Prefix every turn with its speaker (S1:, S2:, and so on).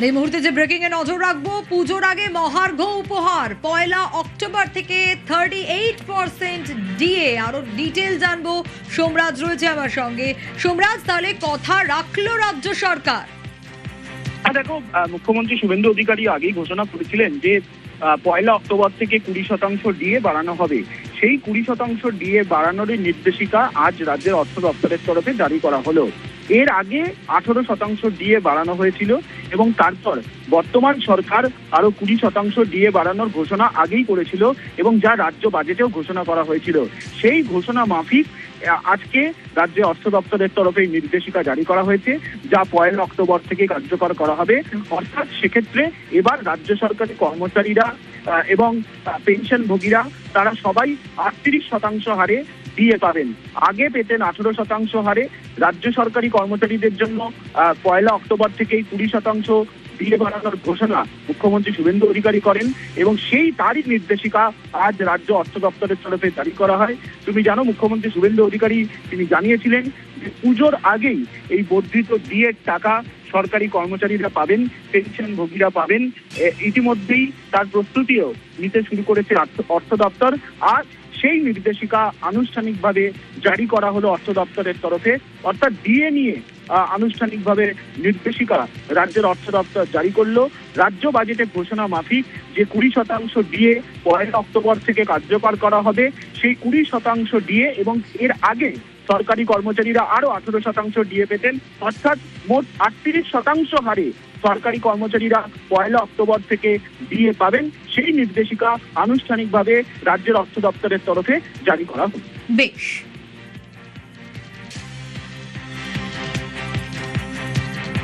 S1: আর এই মুহূর্তে যে ব্রেকিং এ নজর রাখবো, পুজোর আগে মহার্ঘ উপহার 1 অক্টোবর থেকে 38% ডিএ। আরো ডিটেল জানবো, সোমরাজ রয়েছে আমার সঙ্গে। সোমরাজ, তাহলে কথা রাখলো রাজ্য সরকার?
S2: দেখো, মুখ্যমন্ত্রী শুভেন্দু অধিকারী আগেই ঘোষণা করেছিলেন যে 1 অক্টোবর থেকে 20% ডিএ বাড়ানো হবে। সেই 20% ডিএ বাড়ানোর নির্দেশিকা আজ রাজ্যের অর্থ দপ্তরের তরফে জারি করা হলো। এর আগে 18% ডিএ বাড়ানো হয়েছিল এবং তারপর বর্তমান সরকার আরো 20% ডিএ বাড়ানোর ঘোষণা আগেই করেছিল এবং যা রাজ্য বাজেটেও ঘোষণা করা হয়েছিল। সেই ঘোষণা মাফিক আজকে রাজ্য অর্থ দপ্তরের তরফে নির্দেশিকা জারি করা হয়েছে, যা 1 অক্টোবর থেকে কার্যকর করা হবে। অর্থাৎ সেক্ষেত্রে এবার রাজ্য সরকারি কর্মচারীরা এবং পেনশনভোগীরা তারা সবাই 38% হারে ডিএ পাবেন। আগে পেতেন 18% হারে। রাজ্য সরকারি কর্মচারীদের জন্য 1 অক্টোবর থেকেই 20% ডিএ বাড়ানোর ঘোষণা মুখ্যমন্ত্রী শুভেন্দু অধিকারী করেন এবং তারই নির্দেশিকা আজ রাজ্য অর্থ দপ্তরের তরফে জারি করা হয়। তুমি জানো, মুখ্যমন্ত্রী শুভেন্দু অধিকারী তিনি জানিয়েছিলেন যে পুজোর আগেই এই বর্ধিত ডিএর টাকা সরকারি কর্মচারীরা পাবেন, পেনশনভোগীরা পাবেন। ইতিমধ্যেই তার প্রস্তুতিও নিতে শুরু করেছে অর্থ দপ্তর। আর সেই নির্দেশিকা আনুষ্ঠানিকভাবে জারি করা হলো অর্থ দপ্তরের তরফে। অর্থাৎ ডিএ নিয়ে আনুষ্ঠানিকভাবে নির্দেশিকা রাজ্যের অর্থ দপ্তর জারি করলো। রাজ্য বাজেটে ঘোষণা মাফিক যে 20% ডিএ 1 অক্টোবর থেকে কার্যকর করা হবে, সেই 20% ডিএ এবং এর আগে সরকারি কর্মচারীরা আরো 18% ডিএ পেতেন। অর্থাৎ মোট 38% হারে সরকারি কর্মচারীরা 1 অক্টোবর থেকে ডিএ পাবেন। সেই নির্দেশিকা আনুষ্ঠানিকভাবে রাজ্যের অর্থ দপ্তরের তরফে জারি করা হবে।
S1: বেশ।